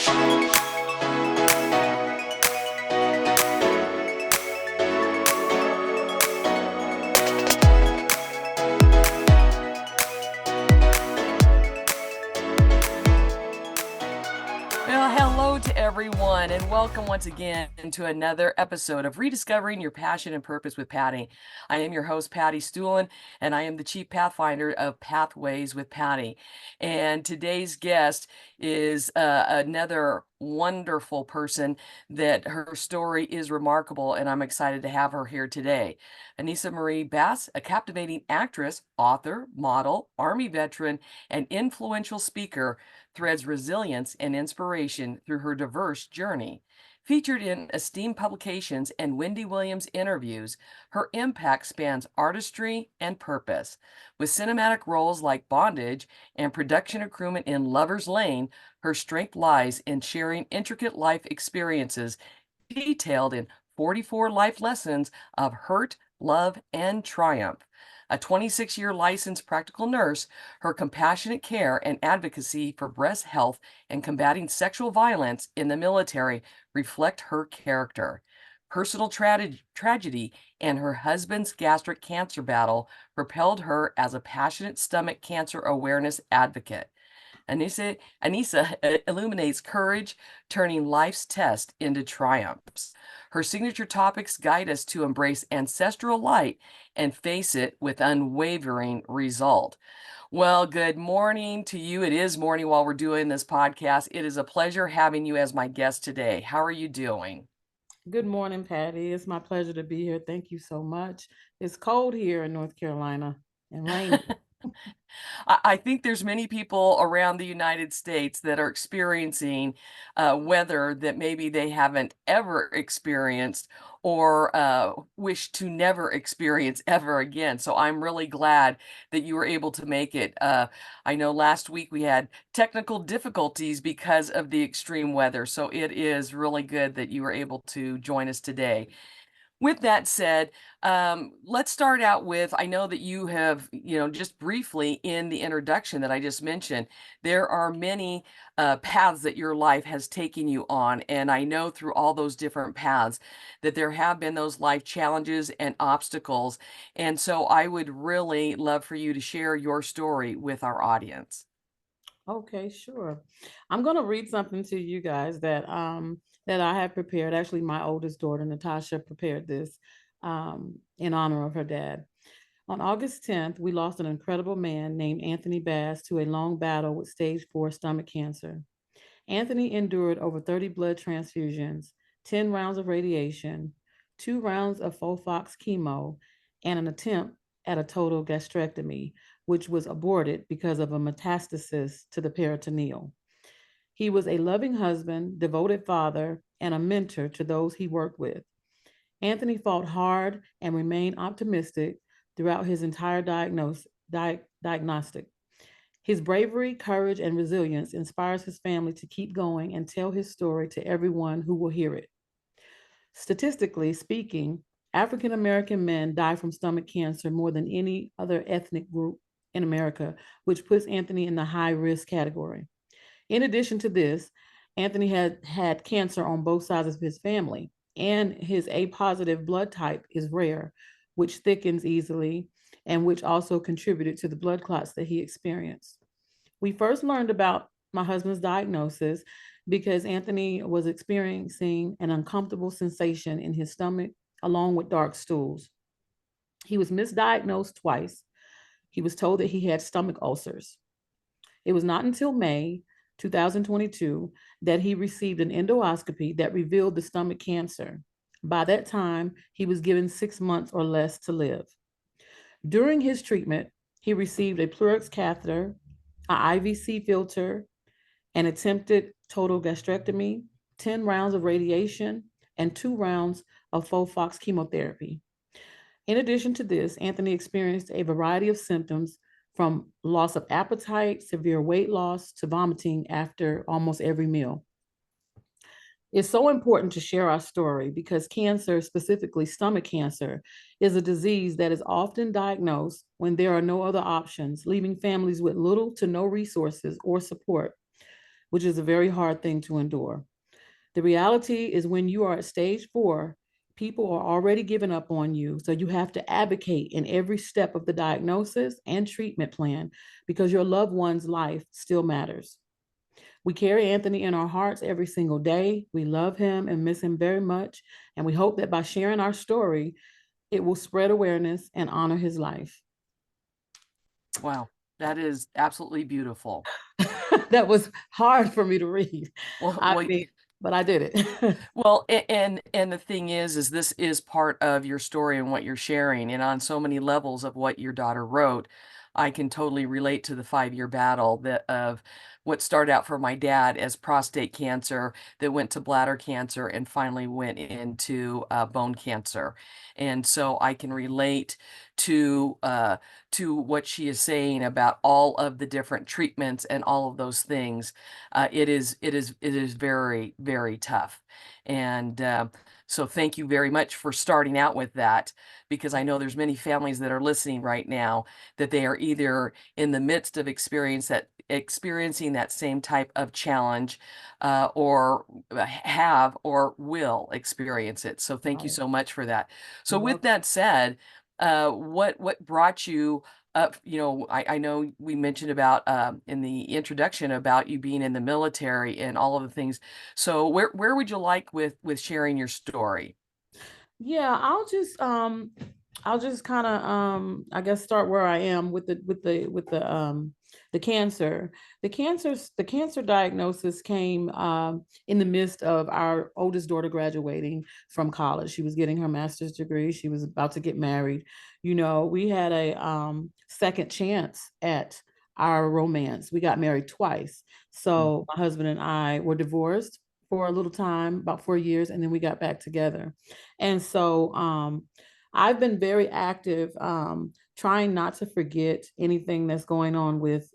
Well, hello to everyone, and welcome once again to another episode of Rediscovering Your Passion and Purpose with Patty. I am your host, Patty Stuhlen, and I am the Chief Pathfinder of Pathways with Patty. And today's guest is another wonderful person that her story is remarkable, and I'm excited to have her here today. Anissa Bass, a captivating actress, author, model, Army veteran, and influential speaker, threads resilience and inspiration through her diverse journey. Featured in esteemed publications and Wendy Williams interviews, her impact spans artistry and purpose. With cinematic roles like Bondage and production and crewman in Lover's Lane, her strength lies in sharing intricate life experiences detailed in 44 life lessons of hurt, love, and triumph. A 26-year licensed practical nurse, her compassionate care and advocacy for breast health and combating sexual violence in the military reflect her character. Personal tragedy and her husband's gastric cancer battle propelled her as a passionate stomach cancer awareness advocate. Anissa illuminates courage, turning life's test into triumphs. Her signature topics guide us to embrace ancestral light and face it with unwavering resolve. Well, good morning to you. It is morning while we're doing this podcast. It is a pleasure having you as my guest today. How are you doing? Good morning, Patty. It's my pleasure to be here. Thank you so much. It's cold here in North Carolina and rainy. I think there's many people around the United States that are experiencing weather that maybe they haven't ever experienced or wish to never experience ever again. So I'm really glad that you were able to make it. I know last week we had technical difficulties because of the extreme weather. So it is really good that you were able to join us today. With that said, let's start out with, I know that you have, just briefly in the introduction that I just mentioned, there are many paths that your life has taken you on. And I know through all those different paths that there have been those life challenges and obstacles. And so I would really love for you to share your story with our audience. Okay, sure. I'm going to read something to you guys that I have prepared. Actually, my oldest daughter, Natasha, prepared this in honor of her dad. On August 10th, we lost an incredible man named Anthony Bass to a long battle with stage 4 stomach cancer. Anthony endured over 30 blood transfusions, 10 rounds of radiation, 2 rounds of Fofox chemo, and an attempt at a total gastrectomy, which was aborted because of a metastasis to the peritoneal. He was a loving husband, devoted father, and a mentor to those he worked with. Anthony fought hard and remained optimistic throughout his entire diagnostic. His bravery, courage, and resilience inspires his family to keep going and tell his story to everyone who will hear it. Statistically speaking, African American men die from stomach cancer more than any other ethnic group in America, which puts Anthony in the high risk category. In addition to this, Anthony had cancer on both sides of his family, and his A positive blood type is rare, which thickens easily and which also contributed to the blood clots that he experienced. We first learned about my husband's diagnosis because Anthony was experiencing an uncomfortable sensation in his stomach along with dark stools. He was misdiagnosed twice. He was told that he had stomach ulcers. It was not until May 2022 that he received an endoscopy that revealed the stomach cancer. By that time, he was given 6 months or less to live. During his treatment, he received a Pleurex catheter, an IVC filter, an attempted total gastrectomy, 10 rounds of radiation, and 2 rounds of Fofox chemotherapy. In addition to this, Anthony experienced a variety of symptoms from loss of appetite, severe weight loss, to vomiting after almost every meal. It's so important to share our story because cancer, specifically stomach cancer, is a disease that is often diagnosed when there are no other options, leaving families with little to no resources or support. which is a very hard thing to endure. The reality is when you are at stage 4, people are already giving up on you. So you have to advocate in every step of the diagnosis and treatment plan because your loved one's life still matters. We carry Anthony in our hearts every single day. We love him and miss him very much. And we hope that by sharing our story, it will spread awareness and honor his life. Wow, that is absolutely beautiful. That was hard for me to read. Well, I well, mean, but I did it. well, and the thing is this is part of your story and what you're sharing, and on so many levels of what your daughter wrote, I can totally relate to the 5-year battle that of what started out for my dad as prostate cancer, that went to bladder cancer, and finally went into bone cancer, and so I can relate to uh, to what she is saying about all of the different treatments and all of those things. It is very, very tough. And so thank you very much for starting out with that, because I know there's many families that are listening right now that they are either in the midst of experiencing that same type of challenge, or have or will experience it. So thank you Right. so much for that. So You're with welcome. that said, what brought you up? I know we mentioned about in the introduction about you being in the military and all of the things. So where would you like with sharing your story? Yeah, I'll just kind of I guess start where I am with the cancer. The cancer diagnosis came in the midst of our oldest daughter graduating from college. She was getting her master's degree. She was about to get married. You know, we had a second chance at our romance. We got married twice. So my husband and I were divorced for a little time, about 4 years, and then we got back together. And so I've been very active, trying not to forget anything that's going on with,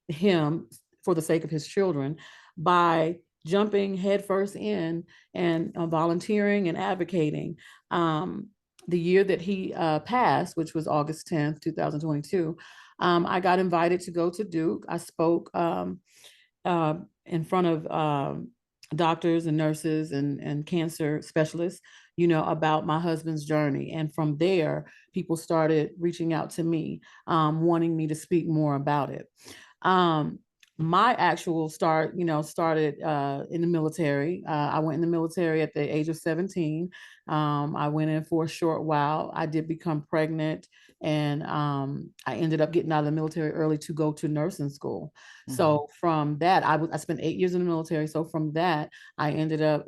him for the sake of his children by jumping headfirst in and volunteering and advocating. The year that he passed, which was August 10th, 2022, I got invited to go to Duke. I spoke uh, in front of doctors and nurses and cancer specialists, about my husband's journey. And from there, people started reaching out to me, wanting me to speak more about it. Um, my actual start, started in the military. I went in the military at the age of 17. I went in for a short while. I did become pregnant, and I ended up getting out of the military early to go to nursing school. Hmm. So from that, I spent 8 years in the military. So from that, I ended up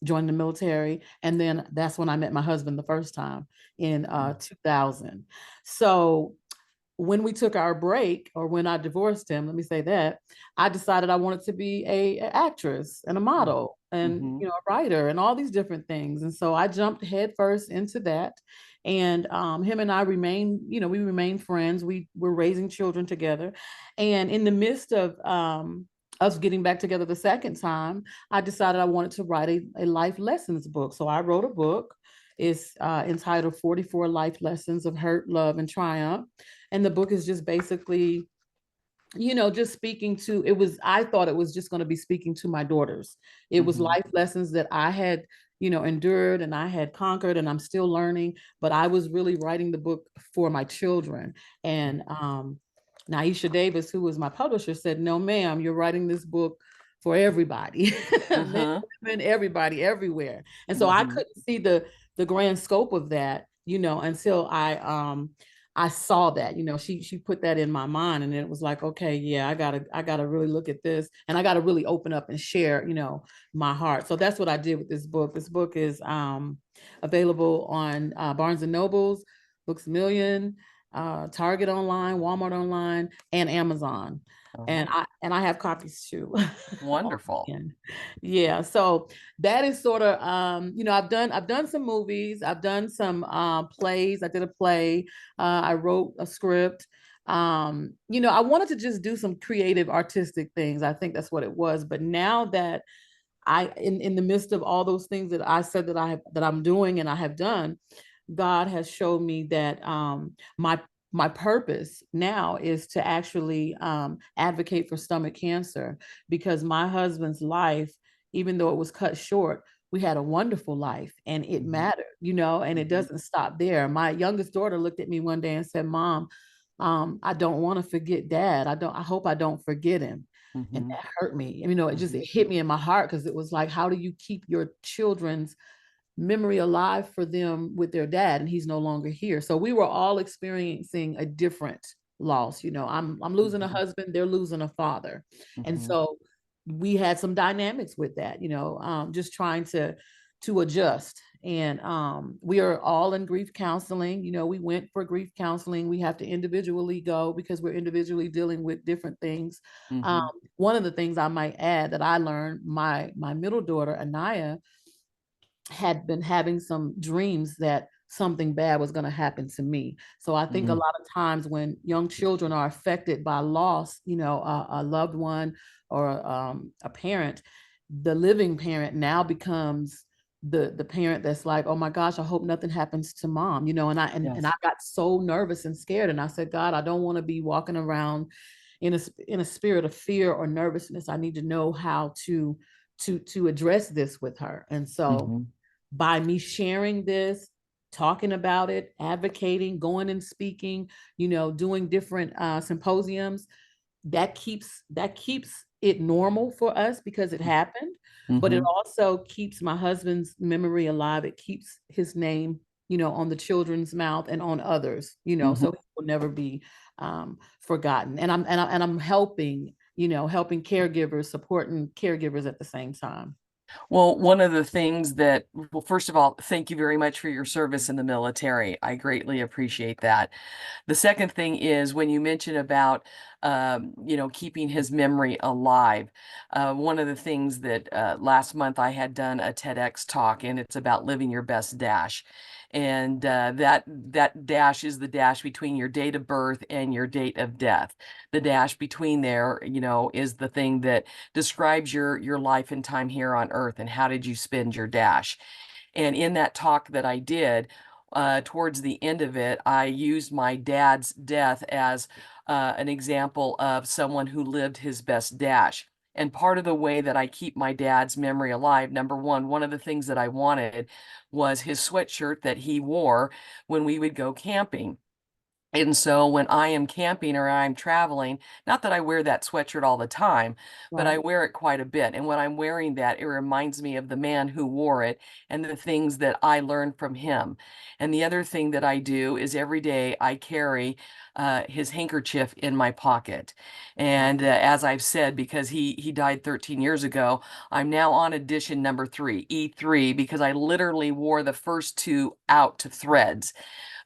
joining the military, and then that's when I met my husband the first time in 2000. So when we took our break, or when I divorced him, let me say that, I decided I wanted to be a actress and a model and Hmm. a writer and all these different things. And so I jumped headfirst into that. And him and I remained, we remained friends. We were raising children together. And in the midst of us getting back together the second time, I decided I wanted to write a life lessons book. So I wrote a book. It's entitled 44 Life Lessons of Hurt, Love, and Triumph. And the book is just basically, just speaking to, I thought it was just going to be speaking to my daughters. It was Hmm. life lessons that I had, endured and I had conquered, and I'm still learning, but I was really writing the book for my children. And Naisha Davis, who was my publisher, said, "No, ma'am, you're writing this book for everybody, men, Uh-huh. women, everybody, everywhere." And so I Hmm. couldn't see the grand scope of that, until I saw that, she put that in my mind, and it was like, okay, yeah, I gotta really look at this, and I gotta really open up and share, my heart. So that's what I did with this book. This book is available on Barnes and Nobles, Books A Million, Target online, Walmart online, and Amazon. Oh, And I have copies too. wonderful. And yeah, so that is sort of I've done some movies, I've done some plays. I did a play, I wrote a script. I wanted to just do some creative artistic things. I think that's what it was. But now that in the midst of all those things that I said that I'm doing and I have done, God has showed me that my my purpose now is to actually advocate for stomach cancer, because my husband's life, even though it was cut short, we had a wonderful life and it Mhm. mattered, you know, and it Mhm. doesn't stop there. My youngest daughter looked at me one day and said, Mom, I don't want to forget dad. I hope I don't forget him. And Mhm. that hurt me. You know, it Mhm. hit me in my heart, because it was like, how do you keep your children's memory alive for them with their dad, and he's no longer here. So we were all experiencing a different loss. You know, I'm losing a Mhm. husband, they're losing a father. And Mhm. so we had some dynamics with that, you know, just trying to adjust. And we are all in grief counseling. You know, we went for grief counseling. We have to individually go because we're individually dealing with different things. um, Mhm. One of the things I might add that I learned, my middle daughter Anaya had been having some dreams that something bad was going to happen to me. So I think a Mhm. lot of times when young children are affected by loss, you know, a loved one or a parent, the living parent now becomes the parent that's like, oh my gosh, I hope nothing happens to mom, you know. And I Yes. got so nervous and scared, and I said, God, I don't want to be walking around in a spirit of fear or nervousness. I need to know how to address this with her. And so Mhm. by me sharing this, talking about it, advocating, going and speaking, you know, doing different symposiums, that keeps it normal for us because it happened, but it Mhm. also keeps my husband's memory alive. It keeps his name, you know, on the children's mouth and on others, you know, Mhm. so he will never be forgotten. And I'm helping, you know, helping caregivers, supporting caregivers at the same time. Well, one of the things that, well, first of all, thank you very much for your service in the military. I greatly appreciate that. The second thing is when you mention about, keeping his memory alive. One of the things that last month I had done a TEDx talk, and it's about living your best dash. And that dash is the dash between your date of birth and your date of death. The dash between there, is the thing that describes your life and time here on Earth and how did you spend your dash. And in that talk that I did, towards the end of it, I used my dad's death as an example of someone who lived his best dash. And part of the way that I keep my dad's memory alive, number one of the things that I wanted was his sweatshirt that he wore when we would go camping. And so when I am camping or I'm traveling, not that I wear that sweatshirt all the time, but I Right. wear it quite a bit. And when I'm wearing that, it reminds me of the man who wore it and the things that I learned from him. And the other thing that I do is every day I carry his handkerchief in my pocket. And as I've said, because he died 13 years ago, I'm now on edition number 3, E3, because I literally wore the first two out to threads.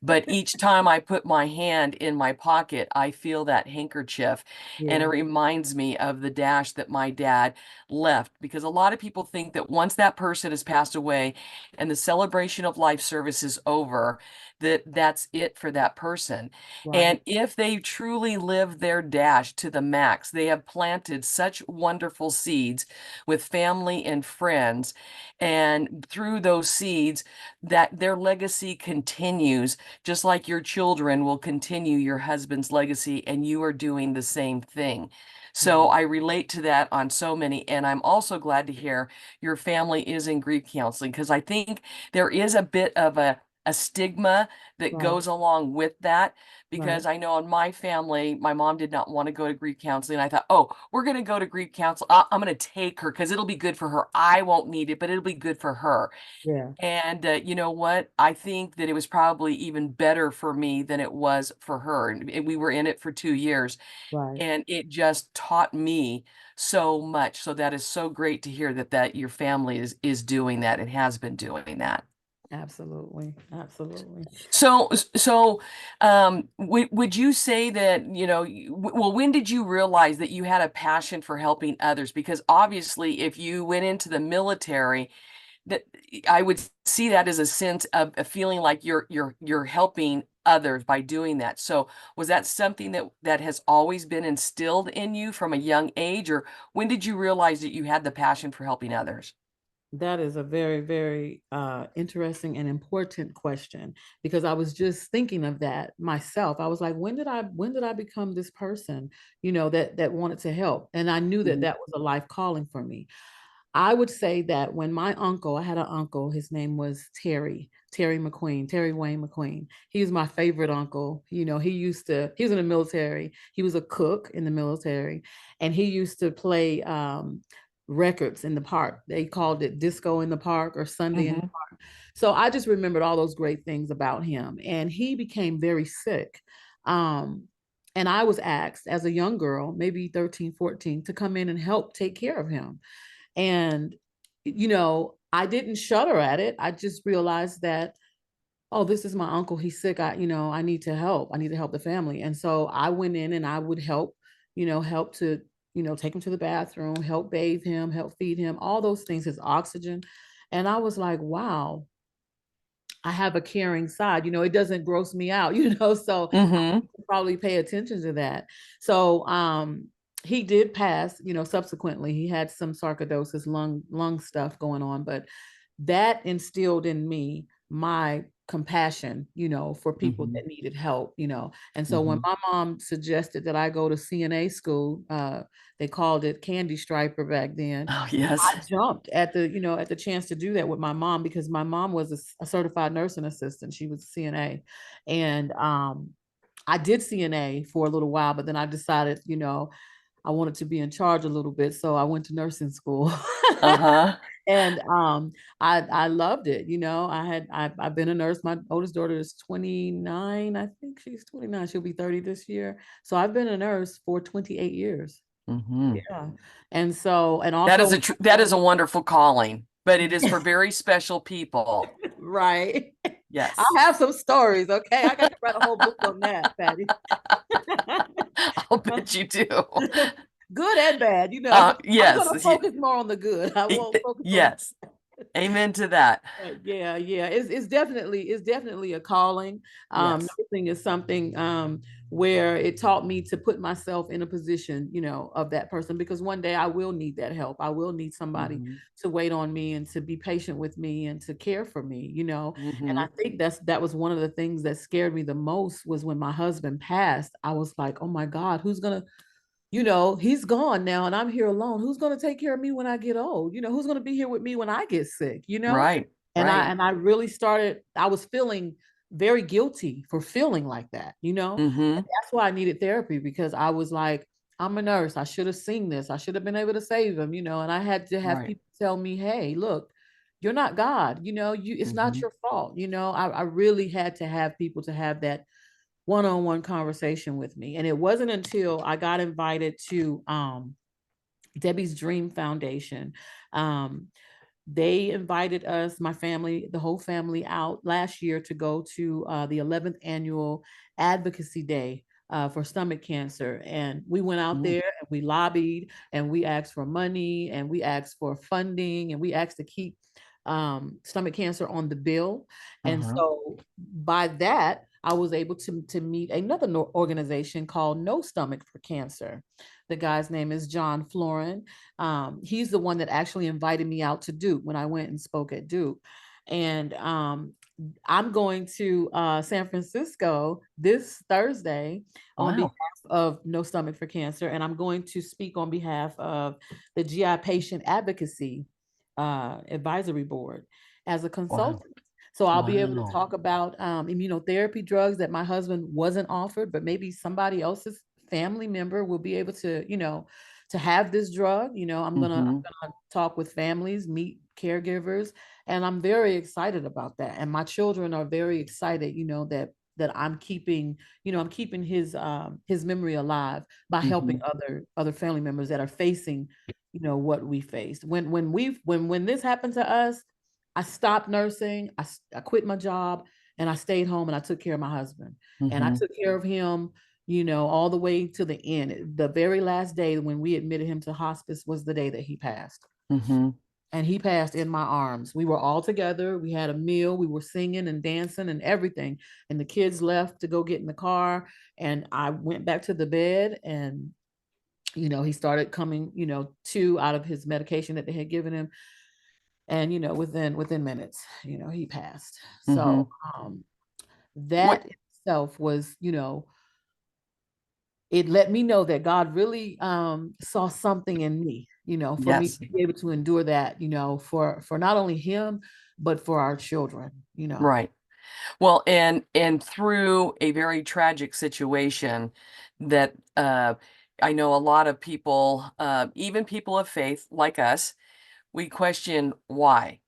But each time I put my hand in my pocket, I feel that handkerchief. And it Yeah. reminds me of the dash that my dad left. Because a lot of people think that once that person has passed away and the celebration of life service is over, that that's it for that person. Right. And if they truly live their dash to the max, they have planted such wonderful seeds with family and friends. And through those seeds, that their legacy continues just like your children will continue your husband's legacy, and you are doing the same thing. So Right. I relate to that on so many, and I'm also glad to hear your family is in grief counseling because I think there is a bit of a stigma that Right. goes along with that. Right. Because I know in my family, my mom did not want to go to grief counseling. I thought, oh, we're going to go to grief counsel. I'm going to take her because it'll be good for her. I won't need it, but it'll be good for her. Yeah. And you know what? I think that it was probably even better for me than it was for her. And we were in it for 2 years, Right. and it just taught me so much. So that is so great to hear that your family is doing that and has been doing that. Absolutely. Absolutely. So, would you say that, well, when did you realize that you had a passion for helping others? Because obviously, if you went into the military, that I would see that as a sense of a feeling like you're helping others by doing that. So was that something that has always been instilled in you from a young age, or when did you realize that you had the passion for helping others? That is a very, very interesting and important question, because I was just thinking of that myself. I was like, when did I become this person, that wanted to help, and I knew that Mhm. that was a life calling for me. I would say that when my uncle, I had an uncle, his name was Terry McQueen, Terry Wayne McQueen. He was my favorite uncle. He was in the military. He was a cook in the military, and he used to play records in the park. They called it Disco in the Park or Sunday in the Mhm. Park. So I just remembered all those great things about him. And he became very sick. Um, and I was asked as a young girl, maybe 13, 14, to come in and help take care of him. And, I didn't shudder at it. I just realized that, oh, this is my uncle. He's sick. I need to help. I need to help the family. And so I went in and I would help, help to, take him to the bathroom, help bathe him, help feed him, all those things, his oxygen. And I was like, wow, I have a caring side. It doesn't gross me out, so I Mhm. probably pay attention to that. So he did pass, subsequently. He had some sarcoidosis, lung stuff going on, but that instilled in me my compassion, for people Mhm. that needed help, And so when Mhm. my mom suggested that I go to CNA school, they called it Candy Striper back then. Oh, I yes. jumped at the chance to do that with my mom, because my mom was a certified nursing assistant. She was a CNA. And I did CNA for a little while, but then I decided, I wanted to be in charge a little bit. So I went to nursing school. Uh-huh. And I loved it. I've been a nurse. My oldest daughter is 29. I think she's 29. She'll be 30 this year. So I've been a nurse for 28 years. Mhm. Yeah. And so, and That is also, a wonderful calling, but it is for very special people. right. I Yes. have some stories. Okay. I got to write a whole book on that, Patty. I'll bet you do. Good and bad, but I'm Yes. gonna focus more on the good. I won't focus on. Yes. Amen to that. Yeah, yeah. It's definitely a calling. Yes. Nursing is something where it taught me to put myself in a position, of that person, because one day I will need that help. I will need somebody Mhm. to wait on me and to be patient with me and to care for me. And I Mhm. think that was one of the things that scared me the most, was when my husband passed. I was like, oh my God, who's gonna, he's gone now and I'm here alone. Who's going to take care of me when I get old? Who's going to be here with me when I get sick? Right. And I Right. and I really I was feeling very guilty for feeling like that. And Mhm. that's why I needed therapy, because I was like, I'm a nurse. I should have seen this. I should have been able to save him. And I had to have Right. people tell me, hey, look, you're not God. It's not Mhm. your fault. I really had to have people to have that one-on-one conversation with me. And it wasn't until I got invited to Debbie's Dream Foundation. Um, they invited us, my family, the whole family, out last year to go to the 11th annual Advocacy Day for stomach cancer. And we went out Mm. there and we lobbied and we asked for money and we asked for funding and we asked to keep stomach cancer on the bill. And Uh-huh. so by that, I was able to meet another organization called No Stomach for Cancer. The guy's name is John Florin. He's the one that actually invited me out to Duke when I went and spoke at Duke. And I'm going to San Francisco this Thursday on behalf Wow. of No Stomach for Cancer, and I'm going to speak on behalf of the GI Patient Advocacy Advisory Board as a Wow. consultant. So I'll be able to Wow. talk about immunotherapy drugs that my husband wasn't offered, but maybe somebody else's family member will be able to have this drug. Mhm. I'm gonna talk with families, meet caregivers, and I'm very excited about that. And my children are very excited, that I'm keeping his memory alive by helping Mhm. other family members that are facing, what we faced. When this happened to us, I stopped nursing. I quit my job and I stayed home and I took care of my husband. And I Mhm. took care of him, all the way to the end. The very last day when we admitted him to hospice was the day that he passed. Mhm. And he passed in my arms. We were all together. We had a meal. We were singing and dancing and everything. And the kids left to go get in the car. And I went back to the bed and, he started coming, to out of his medication that they had given him. And within minutes, he passed. Mm-hmm. So What? that itself was, it let me know that God really saw something in me, for me to Yes. be able to endure that, for not only him, but for our children. Right. Well, and through a very tragic situation that I know a lot of people, even people of faith like us, we question why.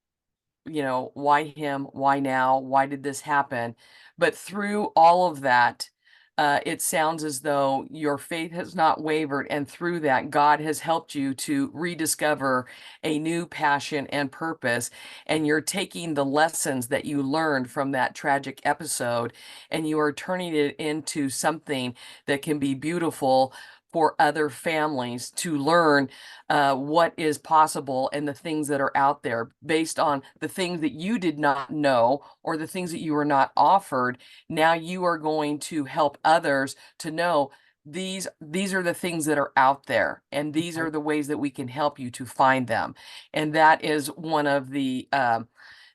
Why him? Why now? Why did this happen? But through all of that, it sounds as though your faith has not wavered. And through that, God has helped you to rediscover a new passion and purpose. And you're taking the lessons that you learned from that tragic episode and you are turning it into something that can be beautiful for other families to learn what is possible and the things that are out there based on the things that you did not know or the things that you were not offered. Now you are going to help others to know these are the things that are out there and these Right. are the ways that we can help you to find them. And that is one of the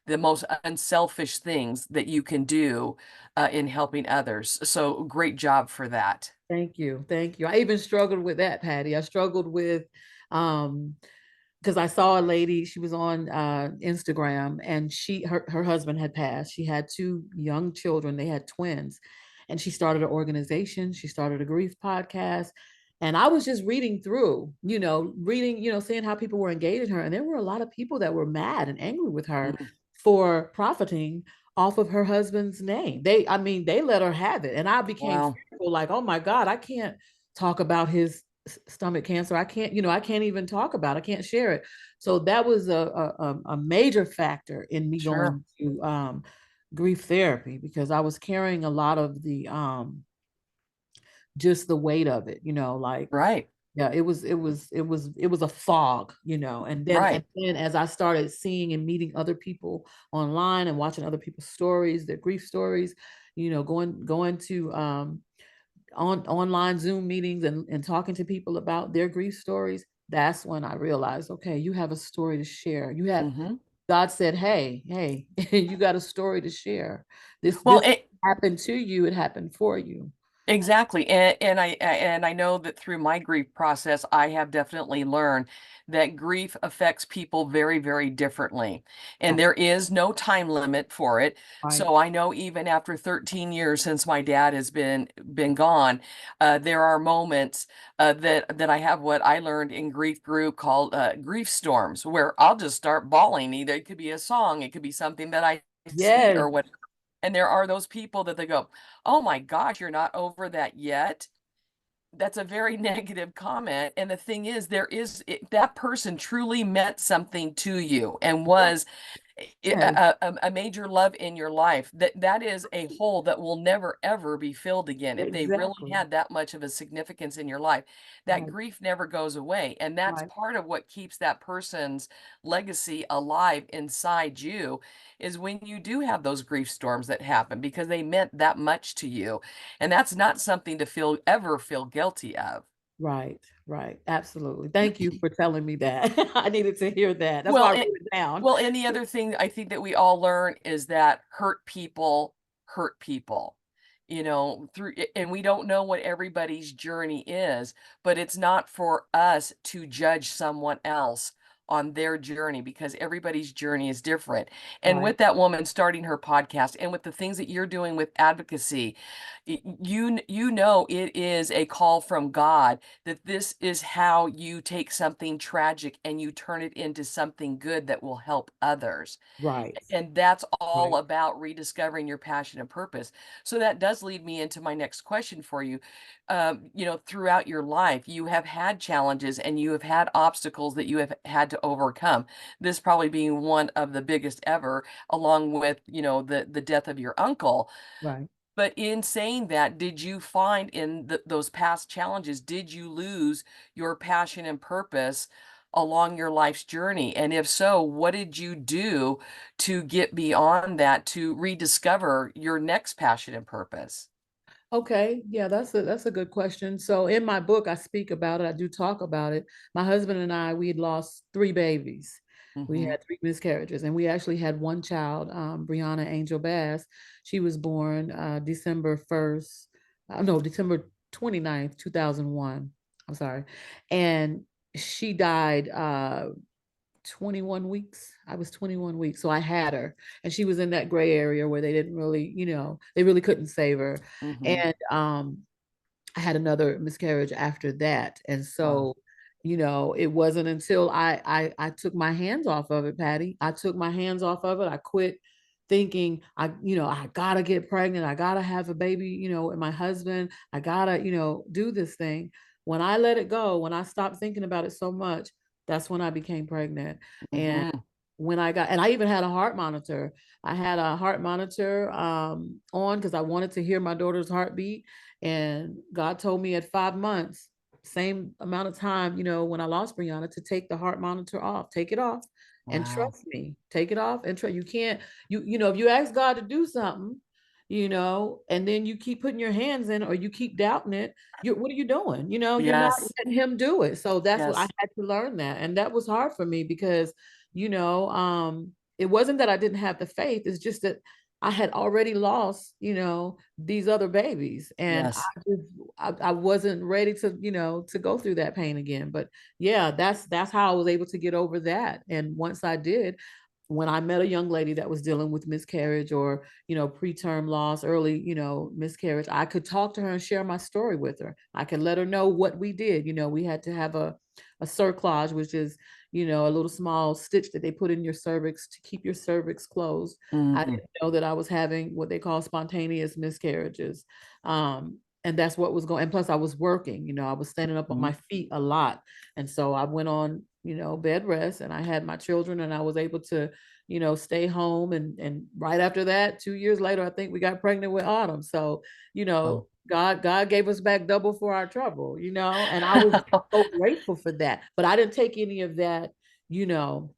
most unselfish things that you can do in helping others. So great job for that. Thank you. Thank you. I even struggled with that, Patty. I struggled with um because I saw a lady, she was on Instagram, and her husband had passed. She had two young children, they had twins, and she started an organization, she started a grief podcast. And I was just reading through, seeing how people were engaging her. And there were a lot of people that were mad and angry with her Mm, for profiting off of her husband's name. I mean, they let her have it. And I became wow. fearful, like, oh my God, I can't talk about his stomach cancer. I can't even talk about it. I can't share it. So that was a major factor in me Sure. going to grief therapy, because I was carrying a lot of the just the weight of it, like, Right. yeah, it was a fog, and Right. then as I started seeing and meeting other people online and watching other people's stories, their grief stories, going to on online Zoom meetings and talking to people about their grief stories, that's when I realized, okay, you have a story to share. Hmm. God said, hey, you got a story to share. This Well, this happened to you, it happened for you. exactly. And I know that through my grief process, I have definitely learned that grief affects people very, very differently. And That's there is no time limit for it. right. So I know even after 13 years since my dad has been gone, there are moments that I have what I learned in grief group called grief storms, where I'll just start bawling. Either it could be a song, it could be something that I see Yes. or what. And there are those people that they go, oh my gosh, you're not over that yet. That's a very negative comment. And the thing is, that person truly meant something to you and was Yes. a major love in your life. That is a hole that will never ever be filled again. If they really Exactly. had that much of a significance in your life, that Right. grief never goes away. And that's Right. part of what keeps that person's legacy alive inside you, is when you do have those grief storms that happen because they meant that much to you. And that's not something to ever feel guilty of. Right. Right. Absolutely. Thank you for telling me that. I needed to hear that. That's why Well, I wrote it down. well, and the other thing I think that we all learn is that hurt people, and we don't know what everybody's journey is, but it's not for us to judge someone else on their journey because everybody's journey is different. And Right. with that woman starting her podcast and with the things that you're doing with advocacy, you know it is a call from God that this is how you take something tragic and you turn it into something good that will help others. Right. And that's all Right. about rediscovering your passion and purpose. So that does lead me into my next question for you. Throughout your life, you have had challenges and you have had obstacles that you have had to overcome. This probably being one of the biggest ever, along with, the death of your uncle. Right. But in saying that, did you find in those past challenges, did you lose your passion and purpose along your life's journey? And if so, what did you do to get beyond that to rediscover your next passion and purpose? Okay, yeah, that's a good question. So in my book, I speak about it. I do talk about it. My husband and I, we had lost three babies. We Mm-hmm. had three miscarriages, and we actually had one child, Brianna Angel Bass. She was born December 1st, no, December 29th, 2001. I'm sorry. And she died 21 weeks. I was 21 weeks. So I had her, and she was in that gray area where they didn't really, they really couldn't save her. Mm-hmm. And I had another miscarriage after that. And Wow. so, it wasn't until I took my hands off of it, Patty. I took my hands off of it. I quit thinking I gotta get pregnant. I gotta have a baby, and my husband, I gotta, do this thing. When I let it go, when I stopped thinking about it so much, that's when I became pregnant. And Mm-hmm. and I even had a heart monitor. I had a heart monitor on because I wanted to hear my daughter's heartbeat. And God told me at 5 months, same amount of time, when I lost Brianna, to take the heart monitor off, take it off and Wow. trust me, take it off and trust. You can't, if you ask God to do something, and then you keep putting your hands in or you keep doubting it, what are you doing? You're not Yes. letting him do it. So that's what I Yes. had to learn that. And that was hard for me because, it wasn't that I didn't have the faith. It's just that I had already lost, these other babies. And Yes. I wasn't ready to, to go through that pain again. But yeah, that's how I was able to get over that. And once I did, when I met a young lady that was dealing with miscarriage or, preterm loss, early, miscarriage, I could talk to her and share my story with her. I could let her know what we did. We had to have a cerclage, which is, a little small stitch that they put in your cervix to keep your cervix closed. I Mm-hmm. didn't know that I was having what they call spontaneous miscarriages. And that's what was going, and plus I was working, I was standing up on Mm-hmm. my feet a lot. And so I went on, bed rest, and I had my children, and I was able to, stay home. And right after that, 2 years later, I think we got pregnant with Autumn. So, Oh. God gave us back double for our trouble, and I was so grateful for that. But I didn't take any of that, you know,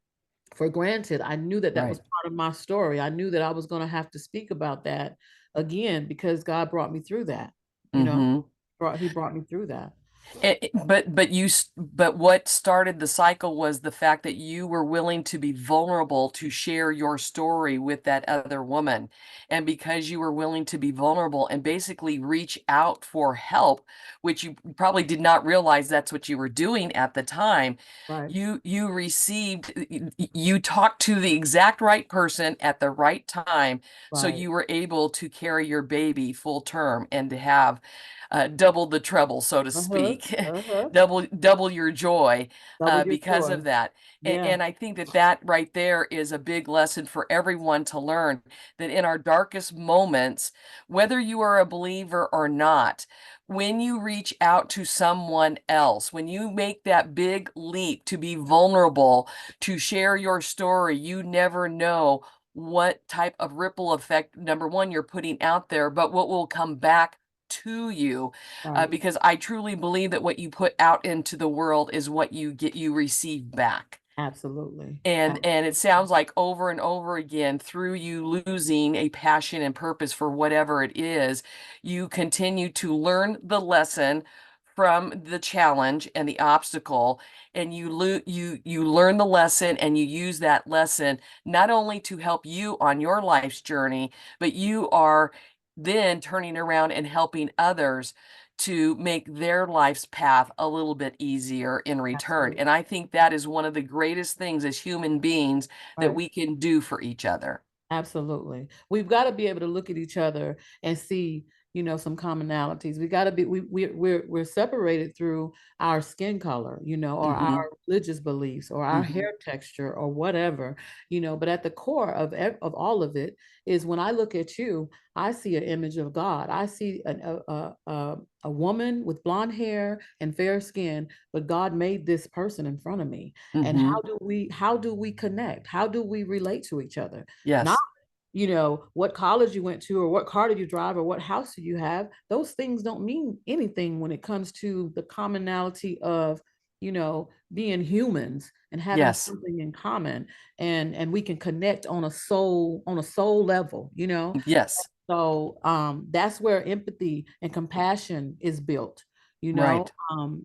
for granted. I knew that that was Right. part of my story. I knew that I was going to have to speak about that again because God brought me through that. You know, Mm-hmm. he brought me through that. But what started the cycle was the fact that you were willing to be vulnerable to share your story with that other woman. And because you were willing to be vulnerable and basically reach out for help, which you probably did not realize that's what you were doing at the time, Right, you talked to the exact right person at the right time, so right. you were able to carry your baby full term and to have double the trouble, so to Uh-huh. speak, Uh-huh. double your joy Double your because joy. of that. Yeah, And I think that that right there is a big lesson for everyone to learn that in our darkest moments, whether you are a believer or not, when you reach out to someone else, when you make that big leap to be vulnerable, to share your story, you never know what type of ripple effect, number one, you're putting out there, but what will come back to you, right. because I truly believe that what you put out into the world is what you receive back. Absolutely. And it sounds like over and over again, through you losing a passion and purpose for whatever it is, you continue to learn the lesson from the challenge and the obstacle, and you learn the lesson and you use that lesson not only to help you on your life's journey, but you are then turning around and helping others to make their life's path a little bit easier in return. Absolutely. And I think that is one of the greatest things as human beings that Right. we can do for each other. Absolutely. We've got to be able to look at each other and see, some commonalities. We got to be we're separated through our skin color, or our Hmm. religious beliefs or our Hmm. hair texture or whatever, but at the core of all of it is when I look at you, I see an image of God. I see a woman with blonde hair and fair skin, but God made this person in front of me. And Hmm. how do we connect? How do we relate to each other? Not, Yes. what college you went to or what car did you drive or what house do you have. Those things don't mean anything when it comes to the commonality of, being humans and having Yes. something in common. And we can connect on a soul level. Yes. So that's where empathy and compassion is built. Right.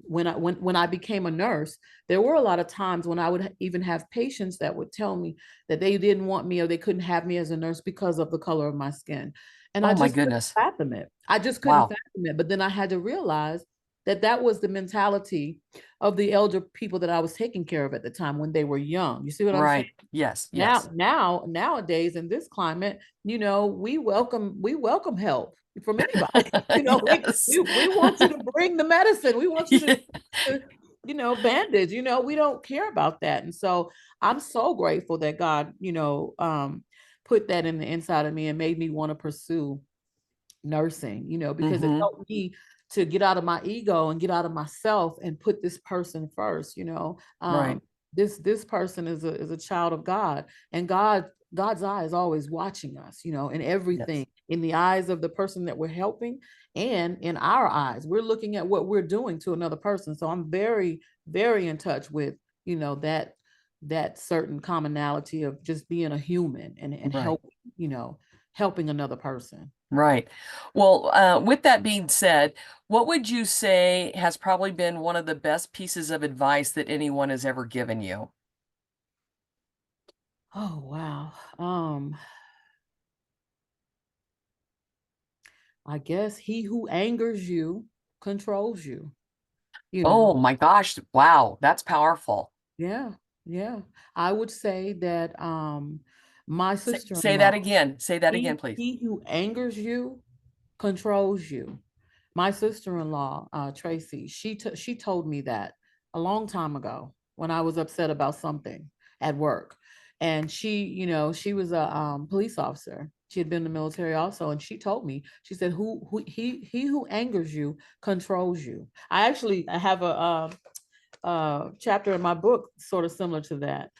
When I became a nurse, there were a lot of times when I would even have patients that would tell me that they didn't want me or they couldn't have me as a nurse because of the color of my skin. And I Oh my just couldn't goodness. fathom it. I just couldn't Wow. fathom it. But then I had to realize that that was the mentality of the elder people that I was taking care of at the time when they were young. You see what I'm saying? Right. Yes. Yes. Nowadays in this climate, we welcome help from anybody. Yes. We want you to bring the medicine. We want you Yeah. to bandage. We don't care about that. And so I'm so grateful that God, put that in the inside of me and made me want to pursue nursing, because it Hmm. helped me to get out of my ego and get out of myself and put this person first. Right. This person is a child of God, and God's eye is always watching us, in Yes. everything, in the eyes of the person that we're helping, and in our eyes we're looking at what we're doing to another person. So I'm very, very in touch with, that certain commonality of just being a human and Right. helping another person. Right. Well, with that being said, what would you say has probably been one of the best pieces of advice that anyone has ever given you? Oh, wow. I guess he who angers you controls you, you Oh know. my gosh. Wow. That's powerful. Yeah, yeah. I would say that my Say that sister-in-law, again. Say that again, he please. he who angers you controls you. My sister-in-law, Tracy, she told me that a long time ago when I was upset about something at work. And she was a police officer. She had been in the military also, and she told me, she said, "Who he who angers you controls you." I have a chapter in my book sort of similar to that.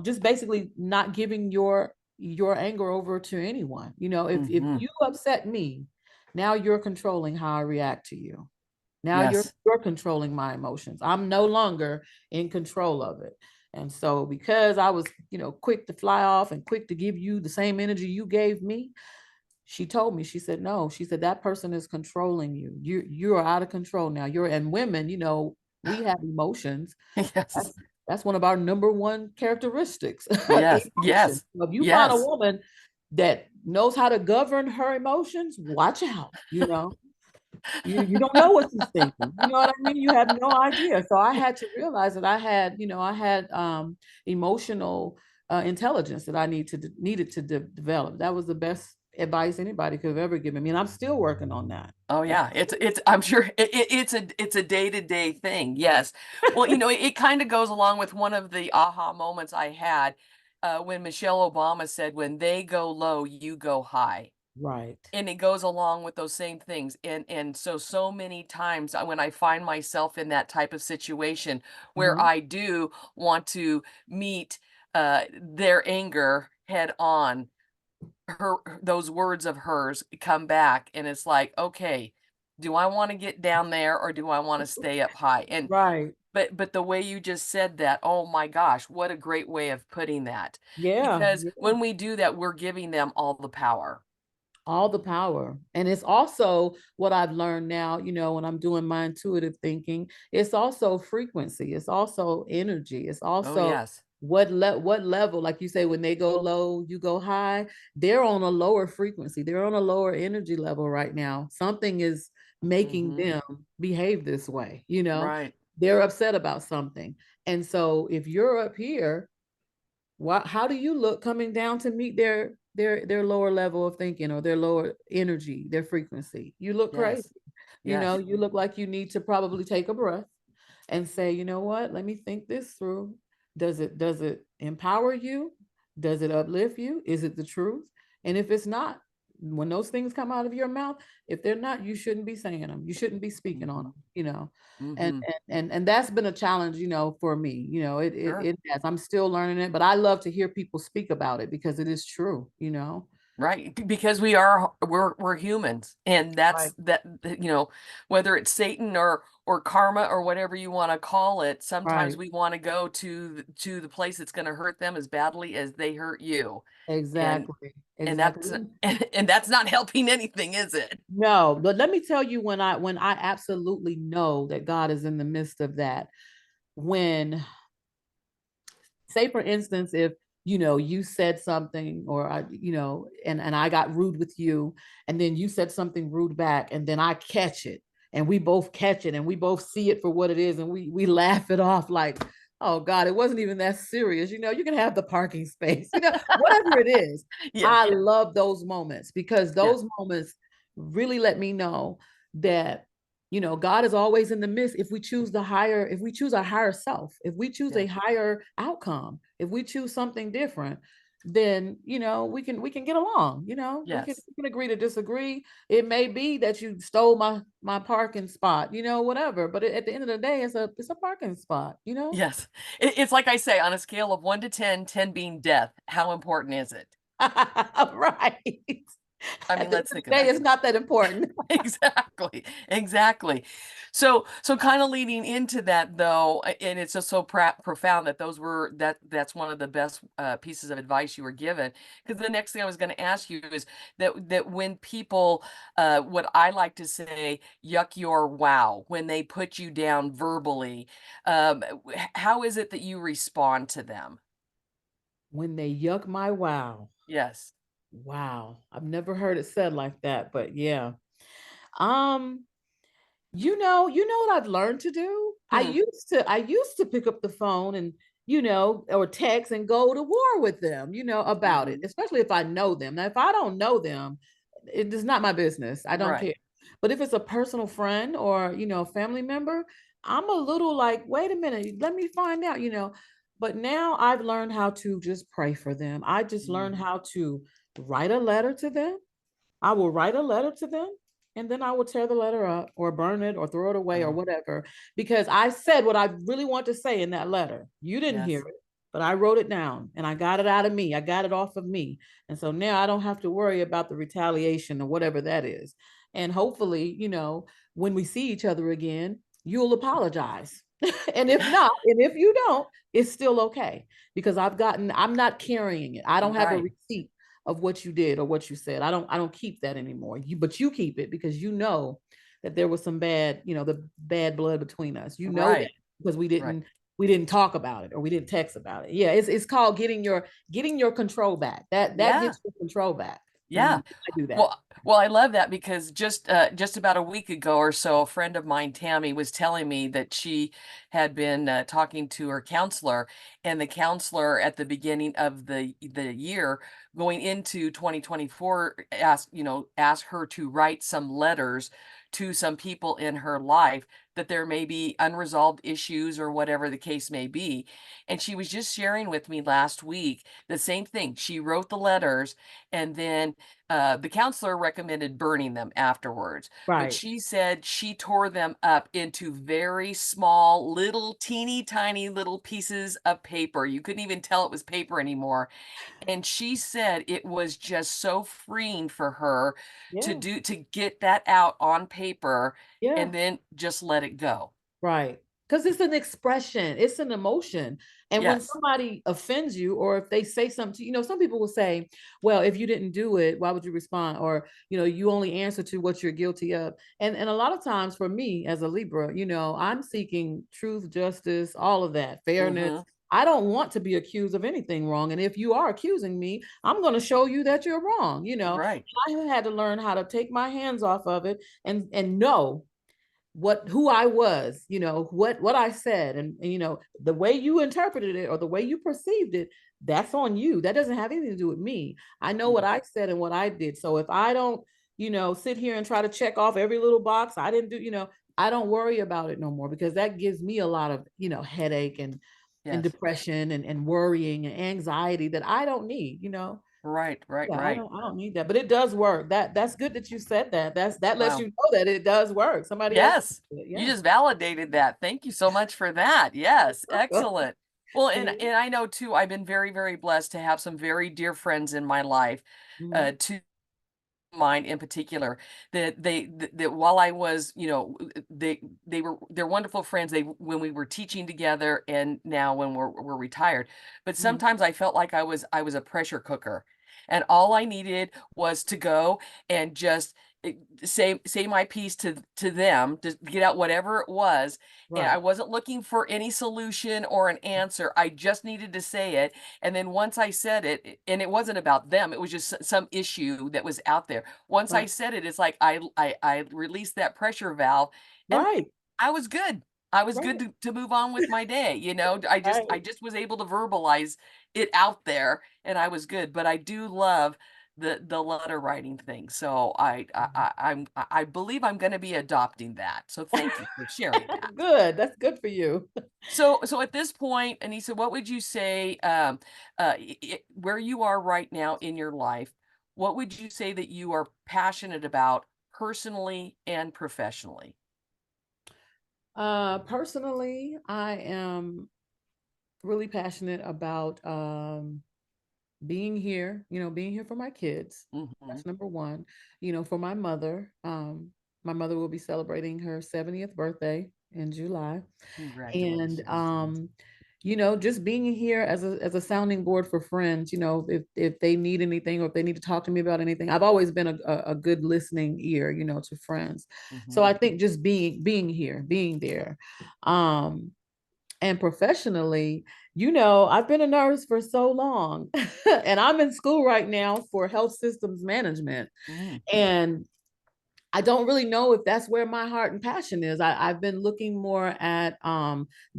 Just basically not giving your anger over to anyone. If Hmm. you upset me, now you're controlling how I react to you. Now you're Yes. you're controlling my emotions. I'm no longer in control of it. And so because I was, quick to fly off and quick to give you the same energy you gave me, she told me, she said, no, she said, that person is controlling you. You are out of control now. And women, we have emotions. Yes. That's one of our number one characteristics, Yes. emotion. Yes. So if you find a Yes. woman that knows how to govern her emotions, watch out. You don't know what she's thinking. You know what I mean? You have no idea. So I had to realize that I had emotional intelligence that I needed to develop. That was the best advice anybody could have ever given me, and I'm still working on that. Oh yeah, it's I'm sure it's a day-to-day thing. Yes. Well, it kind of goes along with one of the aha moments I had when Michelle Obama said, "When they go low, you go high." Right. And it goes along with those same things. And so many times when I find myself in that type of situation where Uh-huh. I do want to meet their anger head on, those words of hers come back and it's like, okay, do I want to get down there or do I want to stay up high? And Right. but the way you just said that, oh my gosh, what a great way of putting that. Yeah. Because Yeah. when we do that, we're giving them all the power. All the power. And it's also what I've learned now, when I'm doing my intuitive thinking, it's also frequency, it's also energy, it's Oh also yes. what level, like you say, when they go low, you go high. They're on a lower frequency, they're on a lower energy level right now. Something is making Hmm. them behave this way. Right. They're upset about something. And so if you're up here, how do you look coming down to meet their lower level of thinking or their lower energy, their frequency? You look crazy. Yes. Yes. You look like you need to probably take a breath and say, you know what, let me think this through. Does it empower you? Does it uplift you? Is it the truth? And if it's not, when those things come out of your mouth, if they're not, you shouldn't be saying them. You shouldn't be speaking on Hmm. them. And Hmm. and that's been a challenge, for me. It Sure. it has. I'm still learning it, but I love to hear people speak about it because it is true. Right. Because we're humans. And Right. whether it's Satan or karma or whatever you want to call it, sometimes Right. we want to go to the place that's going to hurt them as badly as they hurt you. And Exactly. and Exactly. that's and that's not helping anything, is it? No, but let me tell you when I absolutely know that God is in the midst of that. When, say for instance, if you said something, or and I got rude with you, and then you said something rude back, and then I catch it, and we both catch it, and we both see it for what it is, and we laugh it off like, oh God, it wasn't even that serious. You can have the parking space, whatever it is. Yes. I love those moments, because Yeah. those moments really let me know that God is always in the midst. If we choose a higher self, if we choose a Yeah. higher outcome, if we choose something different, then we can get along. Yes. We can agree to disagree. It may be that you stole my parking spot, whatever, but at the end of the day, it's a parking spot. Yes. It's like I say, on a scale of 1 to 10, 10 being death, how important is it? Right. I At mean, the end let's of think the day, about it's not that important. exactly, exactly. So kind of leading into that though, and it's just so profound that that's one of the best pieces of advice you were given. Because the next thing I was going to ask you is that when people, what I like to say, yuck your wow, when they put you down verbally, how is it that you respond to them? When they yuck my wow. Yes. Wow. I've never heard it said like that, but yeah. Um, you know what I've learned to do? Hmm. I used to pick up the phone and, or text and go to war with them, about it, Hmm. especially if I know them. Now, if I don't know them, it is not my business. I don't Right. care. But if it's a personal friend or, family member, I'm a little like, wait a minute, let me find out. But now I've learned how to just pray for them. I just learned Mm. how to write a letter to them. I will write a letter to them, and then I will tear the letter up or burn it or throw it away or Oh, whatever, because I said what I really want to say in that letter. You didn't hear yes. it, but I wrote it down and I got it out of me. I got it off of me. And so now I don't have to worry about the retaliation or whatever that is. And hopefully, when we see each other again, you'll apologize. And if you don't, it's still okay, because I'm not carrying it. I don't have a Right. receipt of what you did or what you said. I don't keep that anymore. But you keep it, because that there was some the bad blood between us. You know that, Right. because we Right. didn't talk about it, or we didn't text about it. Yeah, it's called getting your control back. That Yeah. gets your control back when Yeah. I do that. Well, I love that because just about a week ago or so, a friend of mine, Tammy, was telling me that she had been talking to her counselor, and the counselor at the beginning of the year, going into 2024, asked her to write some letters to some people in her life that there may be unresolved issues or whatever the case may be. And she was just sharing with me last week the same thing. She wrote the letters, and then the counselor recommended burning them afterwards, but Right. she said she tore them up into very small, little, teeny tiny little pieces of paper. You couldn't even tell it was paper anymore. And she said it was just so freeing for her Yeah. to get that out on paper Yeah. and then just let it go. Right. Because it's an expression, it's an emotion. And when Yes. somebody offends you, or if they say something to some people will say, well, if you didn't do it, why would you respond? Or, you only answer to what you're guilty of. And a lot of times for me as a Libra, I'm seeking truth, justice, all of that, fairness. Mm-hmm. I don't want to be accused of anything wrong. And if you are accusing me, I'm going to show you that you're wrong. Right. I have had to learn how to take my hands off of it and know who I was, what I said, and the way you interpreted it or the way you perceived it, that's on you. That doesn't have anything to do with me. I know what Mhm. I said and what I did. So if I don't, sit here and try to check off every little box, I didn't do, I don't worry about it no more, because that gives me a lot of, headache and Yes. depression and worrying and anxiety that I don't need. Right. Right. Yeah, I Right. don't I don't need that, but it does work. That's good that you said that. That lets you Wow. know that it does work. Somebody else Yes. did it. You Yeah. just validated that. Thank you so much for that. Yes. Excellent. Well, and And, and I know too, I've been very, very blessed to have some very dear friends in my life, mhm, to mine in particular, that while I was, they're wonderful friends. They when we were teaching together, and now when we're retired. But mhm, sometimes I felt like I was a pressure cooker, and all I needed was to go and just eh, say my piece to them, to get out whatever it was. And I right, wasn't looking for any solution or an answer. I just needed to say it. And then once I said it, and it wasn't about them, it was just some issue that was out there. Once I right, said it, it's like I released that pressure valve, and right, I was good. I was good right, to move on with my day. I just right. I just was able to verbalize it out there, and I was good. But I do love the letter writing thing. So I believe I'm going to be adopting that. So thank you for sharing that. Good. That's good for you. So at this point, Anissa, what would you say, where you are right now in your life? What would you say that you are passionate about personally and professionally? Personally, I am really passionate about being here, being here for my kids. Hmm. That's number one. For my mother, my mother will be celebrating her 70th birthday in July. And Congratulations. just being here as a sounding board for friends, if they need anything or if they need to talk to me about anything. I've always been a good listening ear, to friends. So Hmm. I think just being here, being there. Um, and professionally, I've been a nurse for so long, and I'm in school right now for health systems management. Mm, And I don't really know if that's where my heart and passion is. I've been looking more at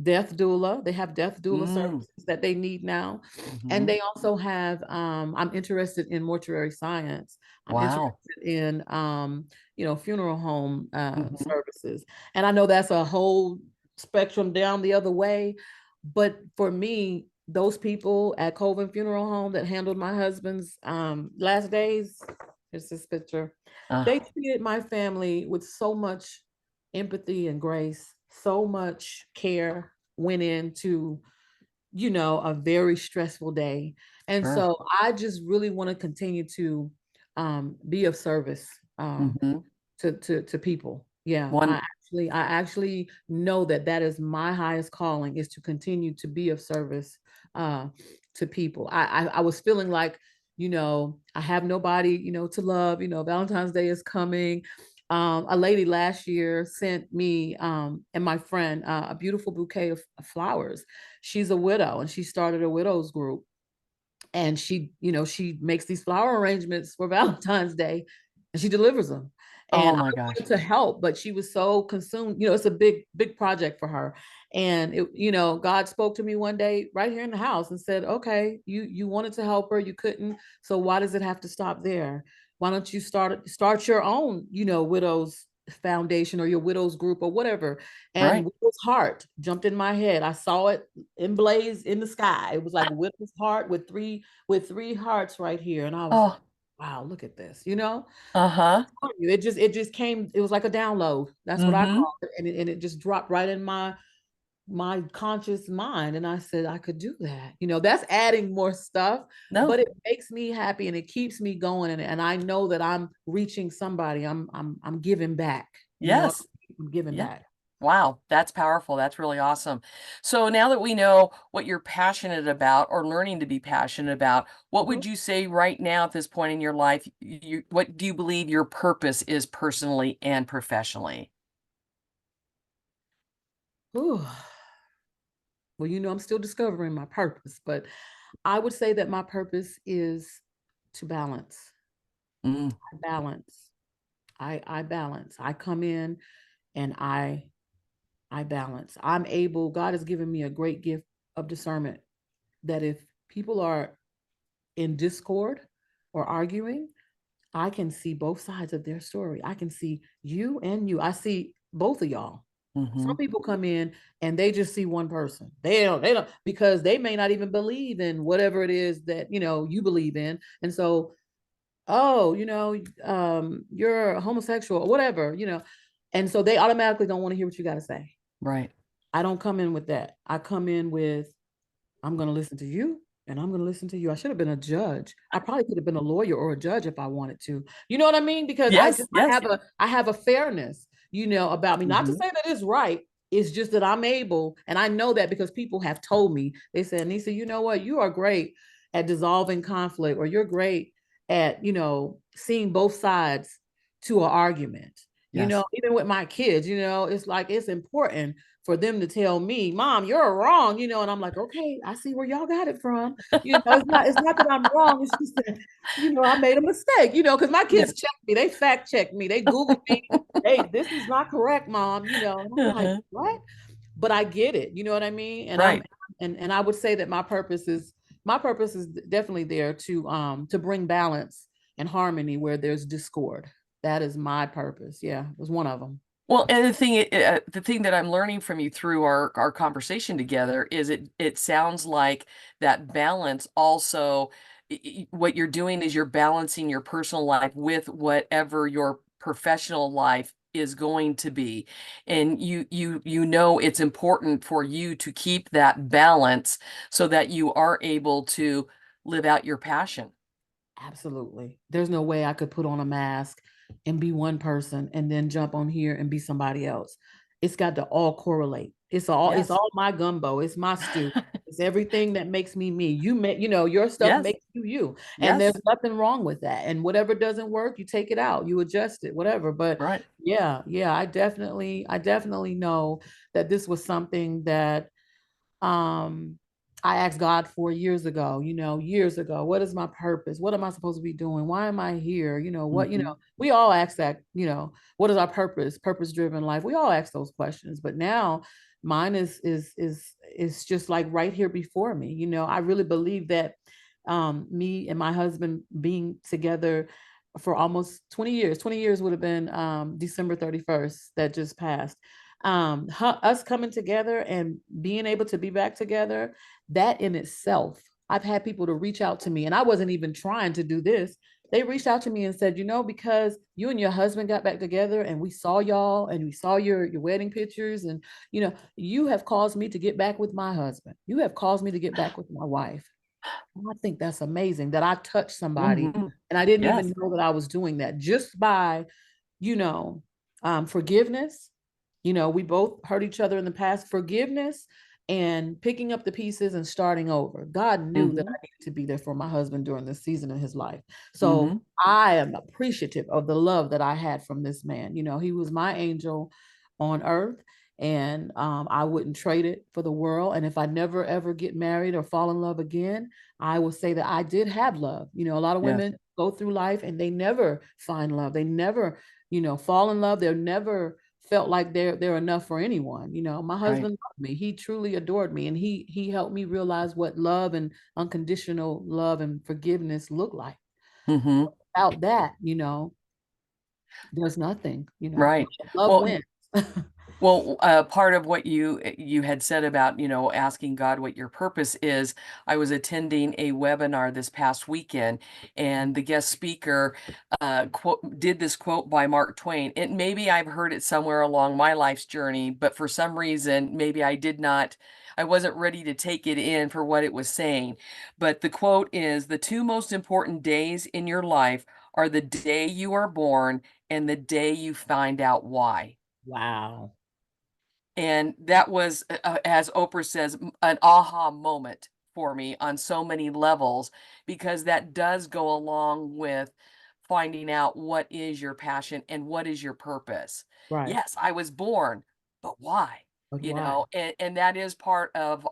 death doula. They have death doula mm, services that they need now. And hmm. they also have, I'm interested in mortuary science. I'm Wow. interested in, funeral home Hmm. services. And I know that's a whole spectrum down the other way. But for me, those people at Colvin Funeral Home that handled my husband's last days, here's this picture. They Uh, treated my family with so much empathy and grace, so much care went into, a very stressful day. And sure. so I just really want to continue to be of service Hmm. to people. Yeah, I One. actually I actually know that that is my highest calling, is to continue to be of service uh to people. I was feeling like, I have nobody, to love. Valentine's Day is coming. A lady last year sent me and my friend a beautiful bouquet of flowers. She's a widow and she started a widows group, and she makes these flower arrangements for Valentine's Day, and she delivers them. And Oh I my gosh. wanted to help, but she was so consumed. It's a big project for her. And God spoke to me one day right here in the house and said, "Okay, you wanted to help her, you couldn't. So why does it have to stop there? Why don't you start your own, widows foundation or your widows group or whatever?" And Right. Widow's Heart jumped in my head. I saw it emblazed in the sky. It was like Widow's Heart with three hearts right here, and I was like, Oh, "Wow, look at this!" uh-huh. It just came. It was like a download. That's what I Hmm. call it, and it just dropped right in my conscious mind, and I said I could do that. That's adding more stuff, but No. it makes me happy and it keeps me going, and I know that I'm reaching somebody. I'm giving back. Yes. I'm giving Yeah. back. Wow, that's powerful. That's really awesome. So now that we know what you're passionate about or learning to be passionate about, what Mhm. would you say right now at this point in your life, what do you believe your purpose is personally and professionally? Whew. Well, I'm still discovering my purpose, but I would say that my purpose is to balance. Mm, I balance. I balance. I come in and I balance. I'm able, God has given me a great gift of discernment, that if people are in discord or arguing, I can see both sides of their story. I can see you and you. I see both of y'all. hmm. Some people come in and they just see one person. They don't because they may not even believe in whatever it is that you believe in. And so, oh, you're a homosexual or whatever. And so they automatically don't want to hear what you got to say. Right. I don't come in with that. I come in with I'm going to listen to you and I'm going to listen to you. I should have been a judge. I probably could have been a lawyer or a judge if I wanted to. You know what I mean? Because Yes, yes. I have a fairness, about me. Not to Hmm. say that it's right. It's just that I'm able, and I know that because people have told me. They said, Anissa, you know what? You are great at dissolving conflict, or you're great at, seeing both sides to an argument. Yes. Even with my kids, it's like it's important for them to tell me, Mom, you're wrong, and I'm like, okay, I see where y'all got it from. It's not that I'm wrong. It's just that, I made a mistake, because my Yeah. kids check me, they fact check me, they Google me, hey, this is not correct, Mom, and I'm like, Uh-huh. what? But I get it, you know what I mean? And Right. I would say that my purpose is definitely there to bring balance and harmony where there's discord. That is my purpose. Yeah, it was one of them. Well, and the thing that I'm learning from you through our conversation together is it sounds like that balance also what you're doing is you're balancing your personal life with whatever your professional life is going to be. And you know it's important for you to keep that balance so that you are able to live out your passion. Absolutely. There's no way I could put on a mask and be one person and then jump on here and be somebody else. It's got to all correlate. It's Yes. all my gumbo. It's my stew. It's everything that makes me me. Your stuff Yes. makes you you. And there's Yes. nothing wrong with that. And whatever doesn't work, you take it out, you adjust it, whatever. But Right. yeah, yeah, I definitely know that this was something that um I asked God for years ago, years ago. What is my purpose? What am I supposed to be doing? Why am I here? Hmm. We all ask that, what is our purpose? Purpose driven life. We all ask those questions. But now mine is just like right here before me. I really believe that me and my husband being together for almost 20 years. 20 years would have been December 31st that just passed. Us coming together and being able to be back together, that in itself, I've had people to reach out to me, and I wasn't even trying to do this. They reached out to me and said, because you and your husband got back together and we saw y'all and we saw your wedding pictures, and you have caused me to get back with my husband. You have caused me to get back with my wife. And I think that's amazing that I touched somebody Hmm. and I didn't even Yes. know that I was doing that just by, you know, forgiveness. We both hurt each other in the past. Forgiveness and picking up the pieces and starting over. God knew that Hmm. I needed to be there for my husband during this season in his life. So Hmm. I am appreciative of the love that I had from this man. He was my angel on earth. And I wouldn't trade it for the world. And if I never ever get married or fall in love again, I will say that I did have love. A lot of Yes. women go through life and they never find love. They never, fall in love. They're never felt like they're enough for anyone. My Right. husband loved me. He truly adored me, and he helped me realize what love and unconditional love and forgiveness look like. Hmm. Without that, there's nothing. Right. Love Well, wins. part of what you had said about, asking God what your purpose is, I was attending a webinar this past weekend, and the guest speaker did this quote by Mark Twain. It maybe I've heard it somewhere along my life's journey, but for some reason, maybe I wasn't ready to take it in for what it was saying. But the quote is, "The two most important days in your life are the day you are born and the day you find out why." Wow. And that was, as Oprah says, an aha moment for me on so many levels, because that does go along with finding out what is your passion and what is your purpose. Right. Yes, I was born, but why? But why? And that is part of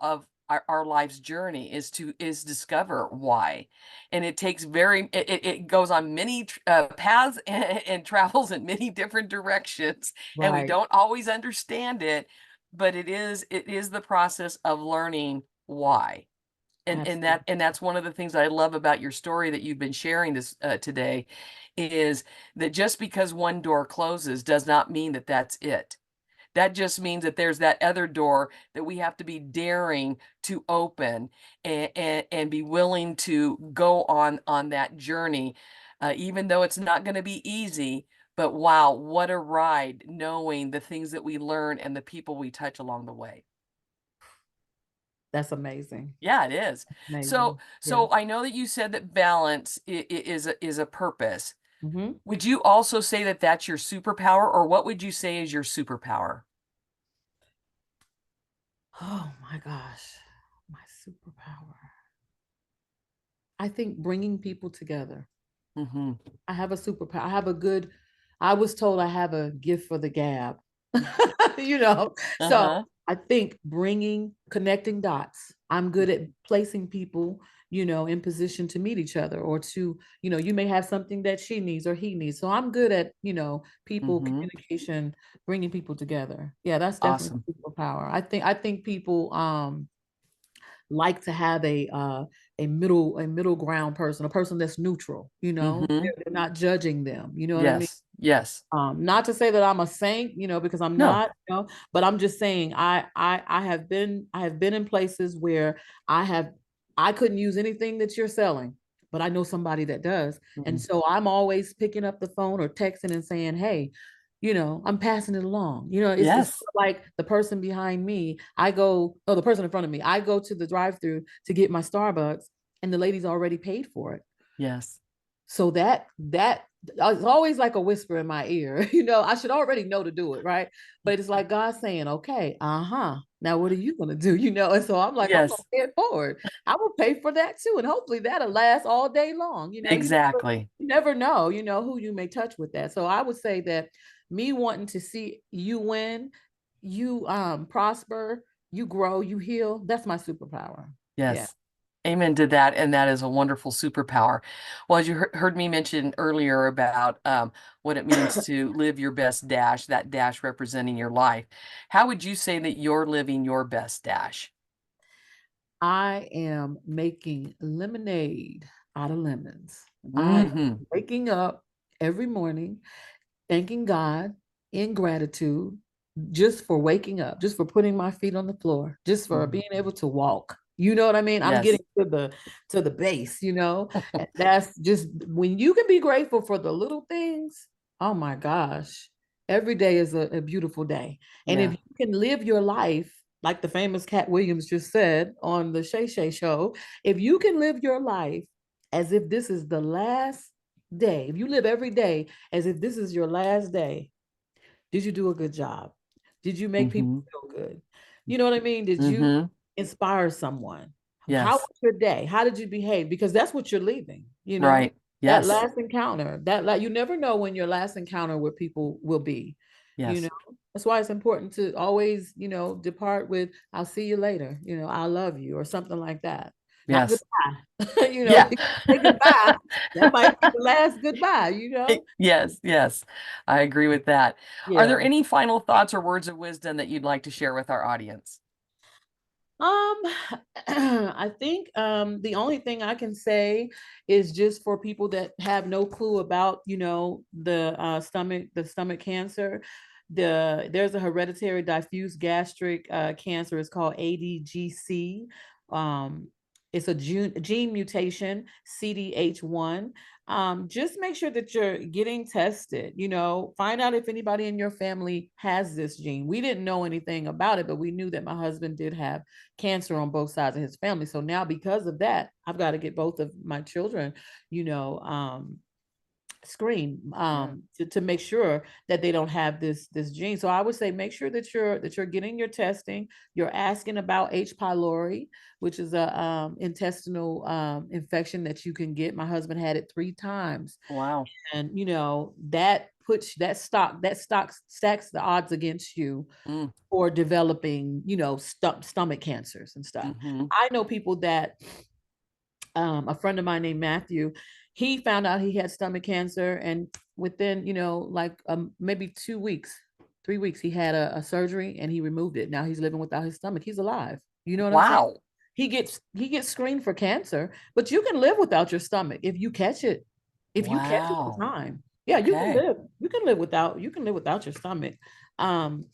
our life's journey, is discover why. And it takes it goes on many paths and travels in many different directions, and we Right. don't always understand it, but it is the process of learning why. Absolutely. And that's one of the things that I love about your story that you've been sharing this today, is that just because one door closes does not mean that that's it. That just means that there's that other door that we have to be daring to open, and be willing to go on that journey, even though it's not going to be easy. But wow, what a ride, knowing the things that we learn and the people we touch along the way. That's amazing. Yeah, it is. So, Amazing. Yeah. so I know that you said that balance is a purpose. Hmm. Would you also say that that's your superpower, or what would you say is your superpower? Oh my gosh, my superpower. I think bringing people together. Mm-hmm. I have a superpower. I was told I have a gift for the gab, you know. So Uh-huh. I think connecting dots. I'm good at placing people, in position to meet each other or to, you may have something that she needs or he needs. So I'm good at, people Mm-hmm. communication, bringing people together. Yeah, that's definitely Awesome. a superpower. I think people, like to have a middle ground person, a person that's neutral, Mm-hmm. they're not judging them, you know what I mean? Yes. Yes. Not to say that I'm a saint, because I'm No. not, but I'm just saying I have been in places where I have I couldn't use anything that you're selling, but I know somebody that does. And Mm. so I'm always picking up the phone or texting and saying, hey, I'm passing it along. It's Yes. like the person behind me, the person in front of me, I go to the drive-through to get my Starbucks and the lady's already paid for it. Yes. So that it's always like a whisper in my ear. I should already know to do it, right? But it's like God saying, okay, now what are you gonna do? And so I'm like, I'm gonna Yes. pay it forward. I will pay for that too. And hopefully that'll last all day long. Exactly. You never know, who you may touch with that. So I would say that me wanting to see you win, you prosper, you grow, you heal, that's my superpower. Yeah. Yes. Amen to that. And that is a wonderful superpower. Well, as you heard me mention earlier about what it means to live your best dash, that dash representing your life, how would you say that you're living your best dash? I am making lemonade out of lemons. I am Hmm. waking up every morning thanking God in gratitude just for waking up, just for putting my feet on the floor, just for being able to walk. You know what I mean? I'm Yes. getting to the base, And that's just when you can be grateful for the little things. Oh my gosh. Every day is a beautiful day. And if Yeah. you can live your life, like the famous Cat Williams just said on the Shay Shay show, if you can live your life as if this is the last day, if you live every day as if this is your last day, did you do a good job? Did you make people Hmm. feel good? You know what I mean? Did you Hmm. inspire someone? How Yes. was your day? How did you behave? Because that's what you're leaving. Right. That Yes. last encounter, you never know when your last encounter with people will be, you know. Yes. That's why it's important to always, depart with, I'll see you later, I love you, or something like that. Not Yes. goodbye. Yeah. Because say goodbye, that might be the last goodbye. Yes. Yes. I agree with that. Are there Yeah. any final thoughts or words of wisdom that you'd like to share with our audience? Um, I think the only thing I can say is just for people that have no clue about, the stomach cancer. There's a hereditary diffuse gastric cancer. It's called ADGC. Um, it's a gene mutation, CDH1. Just make sure that you're getting tested, find out if anybody in your family has this gene. We didn't know anything about it, but we knew that my husband did have cancer on both sides of his family. So now, because of that, I've got to get both of my children, you know, screen Yeah. to make sure that they don't have this gene. So I would say make sure that you're getting your testing. You're asking about H. pylori, which is a intestinal infection that you can get. My husband had it 3 times, Wow. and that puts that stacks the odds against you Mm. for developing, stomach cancers and stuff. Hmm. I know people that, a friend of mine named Matthew, he found out he had stomach cancer, and within, like maybe 2 weeks, 3 weeks, he had a surgery and he removed it. Now he's living without his stomach. He's alive. You know what I'm saying? Wow. He gets screened for cancer, but you can live without your stomach if you catch it. If you catch it in Wow. time, yeah, you can Okay. live. You can live without your stomach. Um,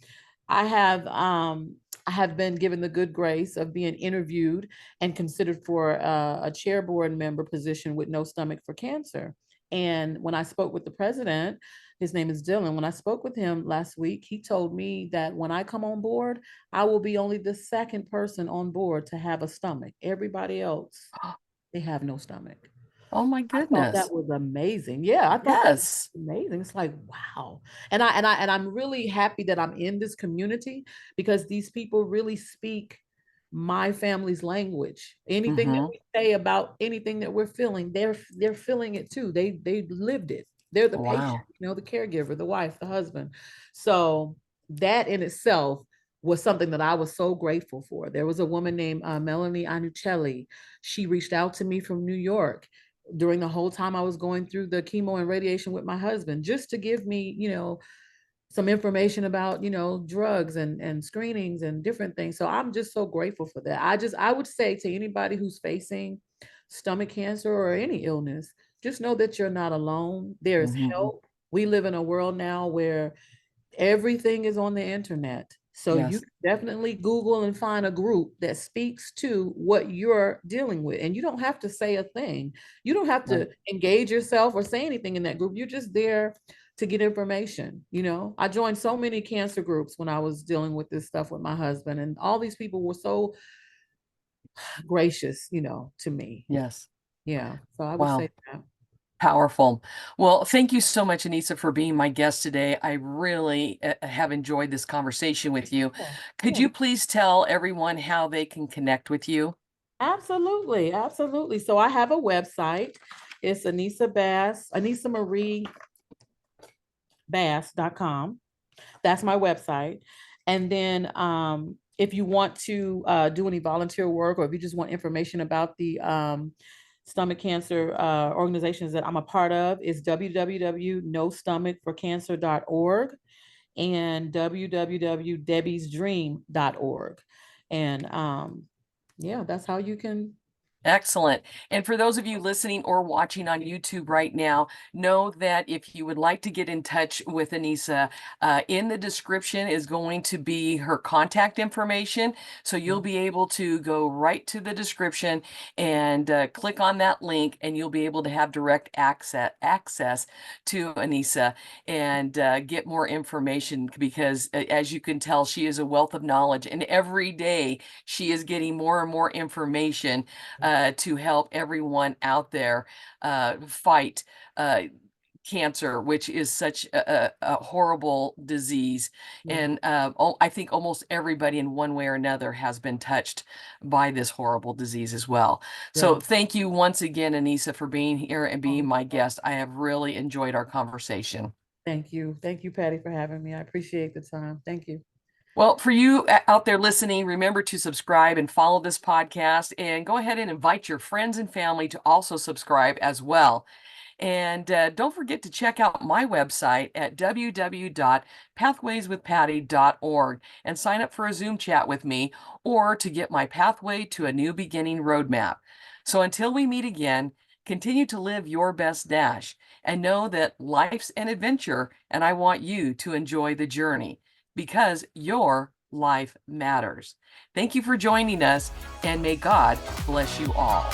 I have um, I have been given the good grace of being interviewed and considered for a chair board member position with no stomach for cancer. And when I spoke with the president, his name is Dylan. When I spoke with him last week, he told me that when I come on board, I will be only the second person on board to have a stomach. Everybody else, they have no stomach. Oh my I thought that goodness. was amazing. Yeah, I thought that was Yes. amazing. It's like, wow. And I'm really happy that I'm in this community because these people really speak my family's language. Anything that Mm-hmm. we say about anything that we're feeling, they're feeling it too. They lived it. They're the patient, Wow. the caregiver, the wife, the husband. So that in itself was something that I was so grateful for. There was a woman named Melanie Anucelli. She reached out to me from New York during the whole time I was going through the chemo and radiation with my husband, just to give me, some information about, drugs and screenings and different things. So I'm just so grateful for that. I would say to anybody who's facing stomach cancer or any illness, just know that you're not alone. There's Mm-hmm. help. We live in a world now where everything is on the internet. So you Yes. can definitely Google and find a group that speaks to what you're dealing with. And you don't have to say a thing. You don't have Right. to engage yourself or say anything in that group. You're just there to get information. I joined so many cancer groups when I was dealing with this stuff with my husband, and all these people were so gracious, to me. Yes. Yeah. So I would say Wow. that. Powerful. Well, thank you so much, Anissa, for being my guest today. I really have enjoyed this conversation with you. Yeah. Could Yeah. you please tell everyone how they can connect with you? Absolutely, absolutely. So I have a website. It's Anissa Bass, AnissaMarieBass.com. That's my website. And then if you want to do any volunteer work, or if you just want information about the stomach cancer organizations that I'm a part of, is www.nostomachforcancer.org and www.debbiesdream.org. And yeah, that's how you can. Excellent. And for those of you listening or watching on YouTube right now, know that if you would like to get in touch with Anissa, in the description is going to be her contact information. So you'll be able to go right to the description and click on that link, and you'll be able to have direct access to Anissa and get more information because, as you can tell, she is a wealth of knowledge, and every day she is getting more and more information to help everyone out there fight cancer, which is such a horrible disease. Yeah, And I think almost everybody in one way or another has been touched by this horrible disease as well. yeah. So thank you once again, Anissa, for being here and being Oh, my guest. I have really enjoyed our conversation. thank you. Thank you, Patty, for having me. I appreciate the time. Thank you. Well, for you out there listening, remember to subscribe and follow this podcast, and go ahead and invite your friends and family to also subscribe as well. And don't forget to check out my website at www.pathwayswithpatty.org and sign up for a Zoom chat with me, or to get my Pathway to a New Beginning roadmap. So until we meet again, continue to live your best dash and know that life's an adventure, and I want you to enjoy the journey because your life matters. Thank you for joining us, and may God bless you all.